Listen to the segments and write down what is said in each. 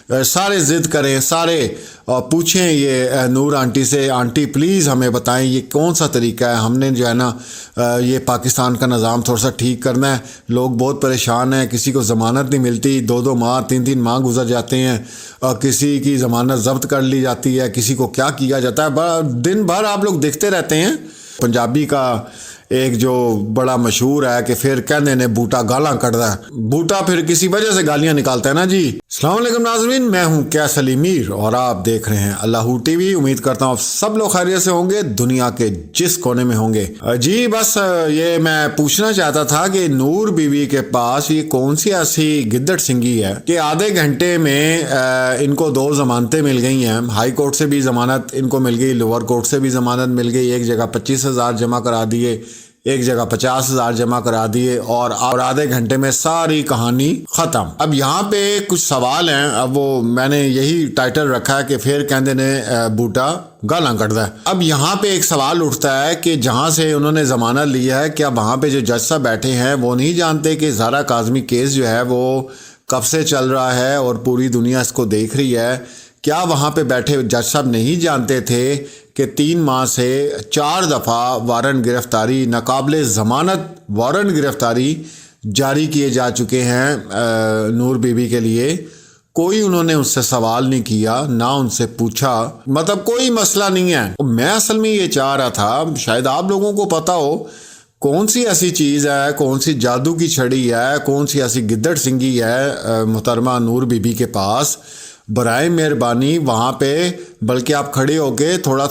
سارے ضد کریں، سارے پوچھیں یہ نور آنٹی سے، آنٹی پلیز ہمیں بتائیں یہ کون سا طریقہ ہے، ہم نے جو ہے نا یہ پاکستان کا نظام تھوڑا سا ٹھیک کرنا ہے، لوگ بہت پریشان ہیں، کسی کو ضمانت نہیں ملتی، 2 ماہ 3 ماہ گزر جاتے ہیں، اور کسی کی ضمانت ضبط کر لی جاتی ہے، کسی کو کیا کیا جاتا ہے، دن بھر آپ لوگ دیکھتے رہتے ہیں۔ پنجابی کا ایک جو بڑا مشہور ہے کہ پھر کہنے نے بوٹا گالاں کٹدا ہے، بوٹا پھر کسی وجہ سے گالیاں نکالتا ہے نا جی۔ السلام علیکم ناظرین، میں ہوں کیس علی میر اور آپ دیکھ رہے ہیں اللہ ٹی وی۔ امید کرتا ہوں آپ سب لوگ خیریت سے ہوں گے، دنیا کے جس کونے میں ہوں گے۔ جی بس یہ میں پوچھنا چاہتا تھا کہ نور بی بی کے پاس یہ کون سی ایسی گدڑ سنگی ہے کہ آدھے گھنٹے میں ان کو 2 ضمانتیں مل گئی ہیں، ہائی کورٹ سے بھی ضمانت ان کو مل گئی، لوور کورٹ سے بھی ضمانت مل گئی، ایک جگہ 25,000 جمع کرا دیے، ایک جگہ 50,000 جمع کرا دیے، اور آدھے گھنٹے میں ساری کہانی ختم۔ اب یہاں پہ کچھ سوال ہیں، اب وہ میں نے یہی ٹائٹل رکھا ہے کہ پھر کہندے نے بوٹا گالاں کٹدا ہے۔ اب یہاں پہ ایک سوال اٹھتا ہے کہ جہاں سے انہوں نے ضمانت لی ہے، کیا وہاں پہ جو جج صاحب بیٹھے ہیں وہ نہیں جانتے کہ زہرا کاظمی کیس جو ہے وہ کب سے چل رہا ہے اور پوری دنیا اس کو دیکھ رہی ہے؟ کیا وہاں پہ بیٹھے جج صاحب نہیں جانتے تھے کہ 3 ماہ سے 4 دفعہ وارنٹ گرفتاری، ناقابل ضمانت وارنٹ گرفتاری جاری کیے جا چکے ہیں نور بی بی کے لیے؟ کوئی انہوں نے اس سے سوال نہیں کیا، نہ ان سے پوچھا، مطلب کوئی مسئلہ نہیں ہے۔ میں اصل میں یہ چاہ رہا تھا، شاید آپ لوگوں کو پتہ ہو کون سی ایسی چیز ہے، کون سی جادو کی چھڑی ہے، کون سی ایسی گدڑ سنگی ہے محترمہ نور بی بی کے پاس۔ برائے مہربانی وہاں پہ بلکہ آپ کھڑے ہو کے تھوڑا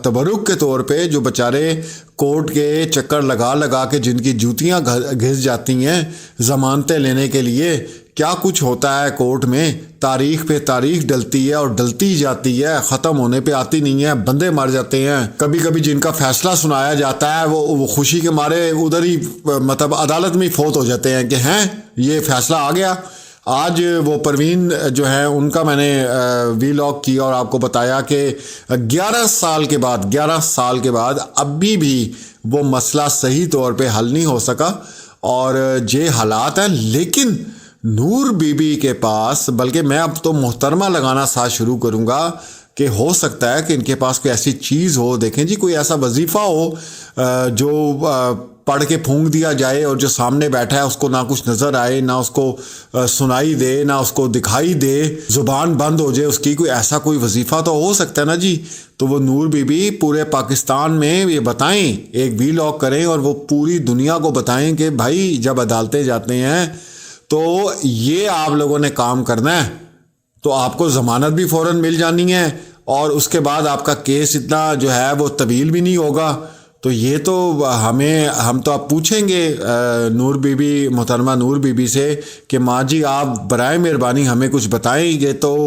تبرک کے طور پہ جو بیچارے کورٹ کے چکر لگا کے جن کی جوتیاں گھس جاتی ہیں ضمانتیں لینے کے لیے، کیا کچھ ہوتا ہے کورٹ میں، تاریخ پہ تاریخ ڈلتی ہے اور ڈلتی جاتی ہے، ختم ہونے پہ آتی نہیں ہے، بندے مر جاتے ہیں، کبھی کبھی جن کا فیصلہ سنایا جاتا ہے وہ خوشی کے مارے ادھر ہی مطلب عدالت میں فوت ہو جاتے ہیں کہ ہیں یہ فیصلہ آ گیا۔ آج وہ پروین جو ہے ان کا میں نے وی لاگ کیا اور آپ کو بتایا کہ 11 سال کے بعد ابھی بھی وہ مسئلہ صحیح طور پہ حل نہیں ہو سکا، اور یہ حالات ہیں۔ لیکن نور بی بی کے پاس، بلکہ میں اب تو محترمہ لگانا ساتھ شروع کروں گا کہ ہو سکتا ہے کہ ان کے پاس کوئی ایسی چیز ہو، دیکھیں جی کوئی ایسا وظیفہ ہو جو پڑھ کے پھونک دیا جائے اور جو سامنے بیٹھا ہے اس کو نہ کچھ نظر آئے، نہ اس کو سنائی دے، نہ اس کو دکھائی دے، زبان بند ہو جائے اس کی، کوئی ایسا کوئی وظیفہ تو ہو سکتا ہے نا جی۔ تو وہ نور بی بی پورے پاکستان میں یہ بتائیں، ایک وی لاگ کریں اور وہ پوری دنیا کو بتائیں کہ بھائی جب عدالتیں جاتے ہیں تو یہ آپ لوگوں نے کام کرنا ہے، تو آپ کو ضمانت بھی فوراً مل جانی ہے، اور اس کے بعد آپ کا کیس اتنا جو ہے وہ طویل بھی نہیں ہوگا۔ تو یہ تو ہم تو آپ پوچھیں گے نور بی بی، محترمہ نور بی بی سے کہ ماں جی آپ برائے مہربانی ہمیں کچھ بتائیں، یہ تو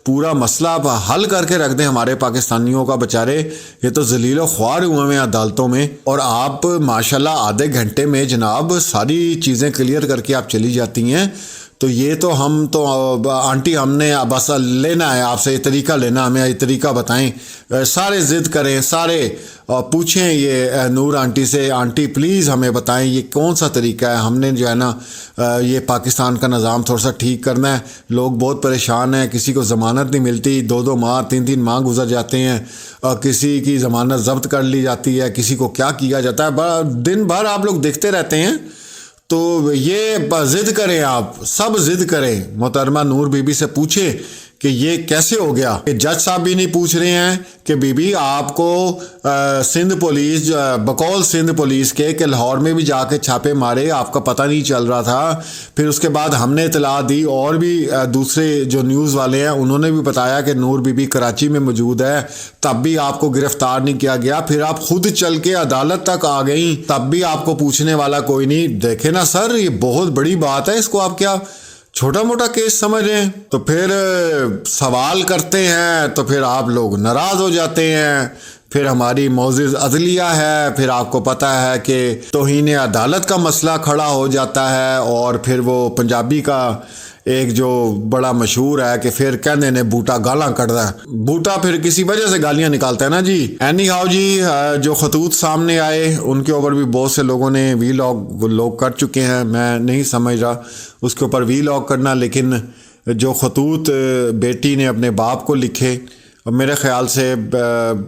پورا مسئلہ آپ حل کر کے رکھ دیں ہمارے پاکستانیوں کا، بچارے یہ تو ذلیل و خوار ہوئے ہیں عدالتوں میں، اور آپ ماشاءاللہ آدھے گھنٹے میں جناب ساری چیزیں کلیئر کر کے آپ چلی جاتی ہیں۔ تو یہ تو ہم تو آنٹی ہم نے بس لینا ہے آپ سے، یہ طریقہ لینا، ہمیں یہ طریقہ بتائیں، سارے ضد کریں، سارے پوچھیں یہ نور آنٹی سے، آنٹی پلیز ہمیں بتائیں یہ کون سا طریقہ ہے، ہم نے جو ہے نا یہ پاکستان کا نظام تھوڑا سا ٹھیک کرنا ہے، لوگ بہت پریشان ہیں، کسی کو ضمانت نہیں ملتی، 2 ماہ 3 ماہ گزر جاتے ہیں، اور کسی کی ضمانت ضبط کر لی جاتی ہے، کسی کو کیا کیا جاتا ہے، دن بھر آپ لوگ دیکھتے رہتے ہیں۔ تو یہ ضد کریں، آپ سب ضد کریں، محترمہ نور بی بی سے پوچھیں کہ یہ کیسے ہو گیا۔ کہ جج صاحب بھی نہیں پوچھ رہے ہیں کہ بی بی آپ کو سندھ پولیس بقول سندھ پولیس کے کہ لاہور میں بھی جا کے چھاپے مارے، آپ کا پتہ نہیں چل رہا تھا، پھر اس کے بعد ہم نے اطلاع دی، اور بھی دوسرے جو نیوز والے ہیں انہوں نے بھی بتایا کہ نور بی بی کراچی میں موجود ہے، تب بھی آپ کو گرفتار نہیں کیا گیا، پھر آپ خود چل کے عدالت تک آ گئیں، تب بھی آپ کو پوچھنے والا کوئی نہیں۔ دیکھیں نا سر، یہ بہت بڑی بات ہے، اس کو آپ کیا چھوٹا موٹا کیس سمجھ رہے ہیں؟ تو پھر سوال کرتے ہیں تو پھر آپ لوگ ناراض ہو جاتے ہیں، پھر ہماری معزز عدلیہ ہے، پھر آپ کو پتہ ہے کہ توہین عدالت کا مسئلہ کھڑا ہو جاتا ہے، اور پھر وہ پنجابی کا ایک جو بڑا مشہور ہے کہ پھر کہنے نے بوٹا گالاں کٹدا ہے، بوٹا پھر کسی وجہ سے گالیاں نکالتا ہے نا جی۔ اینی ہاؤ جی، جو خطوط سامنے آئے ان کے اوپر بھی بہت سے لوگوں نے وی لاگ کر چکے ہیں، میں نہیں سمجھ رہا اس کے اوپر وی لاگ کرنا، لیکن جو خطوط بیٹی نے اپنے باپ کو لکھے، میرے خیال سے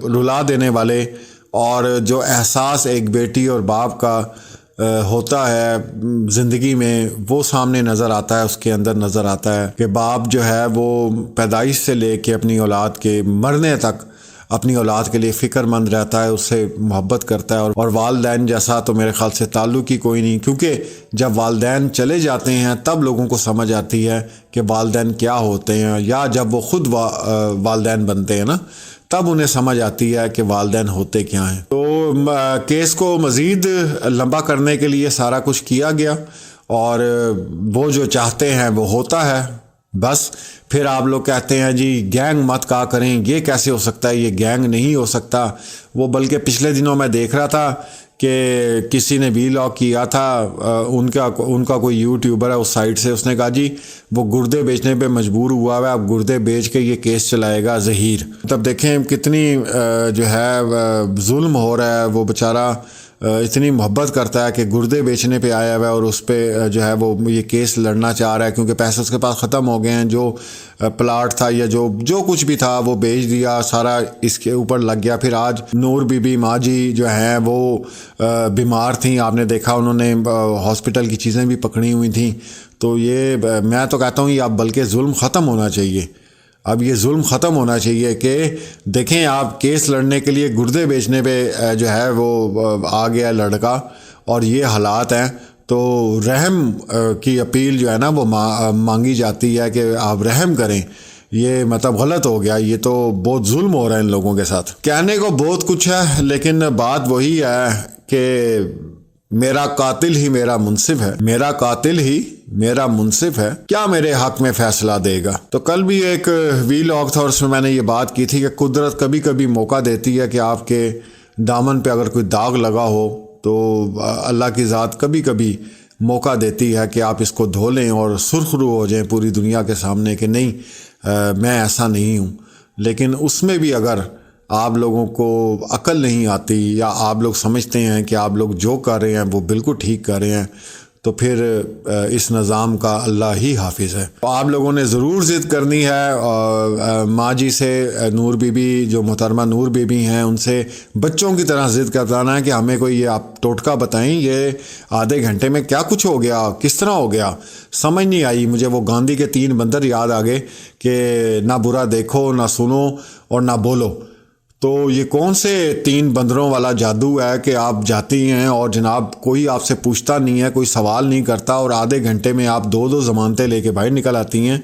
رلا دینے والے، اور جو احساس ایک بیٹی اور باپ کا ہوتا ہے زندگی میں، وہ سامنے نظر آتا ہے، اس کے اندر نظر آتا ہے کہ باپ جو ہے وہ پیدائش سے لے کے اپنی اولاد کے مرنے تک اپنی اولاد کے لیے فکر مند رہتا ہے، اس سے محبت کرتا ہے، اور والدین جیسا تو میرے خیال سے تعلق ہی کوئی نہیں، کیونکہ جب والدین چلے جاتے ہیں تب لوگوں کو سمجھ آتی ہے کہ والدین کیا ہوتے ہیں، یا جب وہ خود والدین بنتے ہیں نا، تب انہیں سمجھ آتی ہے کہ والدین ہوتے کیا ہیں۔ تو کیس کو مزید لمبا کرنے کے لیے سارا کچھ کیا گیا، اور وہ جو چاہتے ہیں وہ ہوتا ہے۔ بس پھر آپ لوگ کہتے ہیں جی گینگ مت کہا کریں، یہ کیسے ہو سکتا ہے، یہ گینگ نہیں ہو سکتا۔ وہ بلکہ پچھلے دنوں میں دیکھ رہا تھا کہ کسی نے ویلاگ کیا تھا، ان کا کوئی یوٹیوبر ہے اس سائٹ سے، اس نے کہا جی وہ گردے بیچنے پہ مجبور ہوا ہے، اب گردے بیچ کے یہ کیس چلائے گا ظہیر۔ تب دیکھیں کتنی جو ہے ظلم ہو رہا ہے، وہ بیچارہ اتنی محبت کرتا ہے کہ گردے بیچنے پہ آیا ہوا ہے، اور اس پہ جو ہے وہ یہ کیس لڑنا چاہ رہا ہے، کیونکہ پیسے اس کے پاس ختم ہو گئے ہیں، جو پلاٹ تھا یا جو کچھ بھی تھا وہ بیچ دیا، سارا اس کے اوپر لگ گیا۔ پھر آج نور بی بی ماں جی جو ہیں وہ بیمار تھیں، آپ نے دیکھا انہوں نے ہاسپٹل کی چیزیں بھی پکڑی ہوئی تھیں۔ تو یہ میں تو کہتا ہوں یہ اب بلکہ ظلم ختم ہونا چاہیے، اب یہ ظلم ختم ہونا چاہیے کہ دیکھیں آپ کیس لڑنے کے لیے گردے بیچنے پہ جو ہے وہ آ گیا لڑکا، اور یہ حالات ہیں۔ تو رحم کی اپیل جو ہے نا وہ مانگی جاتی ہے کہ آپ رحم کریں، یہ مطلب غلط ہو گیا، یہ تو بہت ظلم ہو رہا ہے ان لوگوں کے ساتھ۔ کہنے کو بہت کچھ ہے، لیکن بات وہی ہے کہ میرا قاتل ہی میرا منصف ہے، میرا قاتل ہی میرا منصف ہے، کیا میرے حق میں فیصلہ دے گا۔ تو کل بھی ایک ویلاگ تھا، اور اس میں میں نے یہ بات کی تھی کہ قدرت کبھی کبھی موقع دیتی ہے کہ آپ کے دامن پہ اگر کوئی داغ لگا ہو تو اللہ کی ذات کبھی کبھی موقع دیتی ہے کہ آپ اس کو دھو لیں اور سرخرو ہو جائیں پوری دنیا کے سامنے کہ نہیں میں ایسا نہیں ہوں۔ لیکن اس میں بھی اگر آپ لوگوں کو عقل نہیں آتی، یا آپ لوگ سمجھتے ہیں کہ آپ لوگ جو کر رہے ہیں وہ بالکل ٹھیک کر رہے ہیں، تو پھر اس نظام کا اللہ ہی حافظ ہے۔ تو آپ لوگوں نے ضرور ضد کرنی ہے ماں جی سے، نور بی بی جو محترمہ نور بی بی ہیں ان سے بچوں کی طرح ضد کروانا ہے کہ ہمیں کوئی یہ آپ ٹوٹکا بتائیں، یہ آدھے گھنٹے میں کیا کچھ ہو گیا، کس طرح ہو گیا، سمجھ نہیں آئی مجھے۔ وہ گاندھی کے 3 بندر یاد آ گئے کہ نہ برا دیکھو، نہ سنو اور نہ بولو۔ تو یہ کون سے 3 بندروں والا جادو ہے کہ آپ جاتی ہیں اور جناب کوئی آپ سے پوچھتا نہیں ہے، کوئی سوال نہیں کرتا، اور آدھے گھنٹے میں آپ 2 ضمانتیں لے کے باہر نکل آتی ہیں،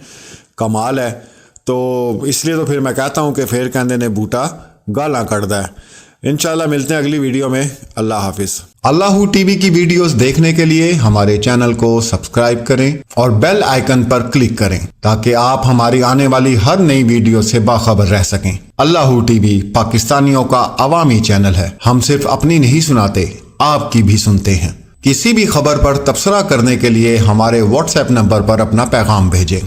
کمال ہے۔ تو اس لیے تو پھر میں کہتا ہوں کہ پھر کہندے نے بوٹا گالاں کڑدا ہے۔ انشاءاللہ ملتے ہیں اگلی ویڈیو میں، اللہ حافظ۔ اللہ ٹی وی کی ویڈیوز دیکھنے کے لیے ہمارے چینل کو سبسکرائب کریں اور بیل آئیکن پر کلک کریں تاکہ آپ ہماری آنے والی ہر نئی ویڈیو سے باخبر رہ سکیں۔ اللہ ٹی وی پاکستانیوں کا عوامی چینل ہے، ہم صرف اپنی نہیں سناتے، آپ کی بھی سنتے ہیں۔ کسی بھی خبر پر تبصرہ کرنے کے لیے ہمارے واٹس ایپ نمبر پر اپنا پیغام بھیجیں۔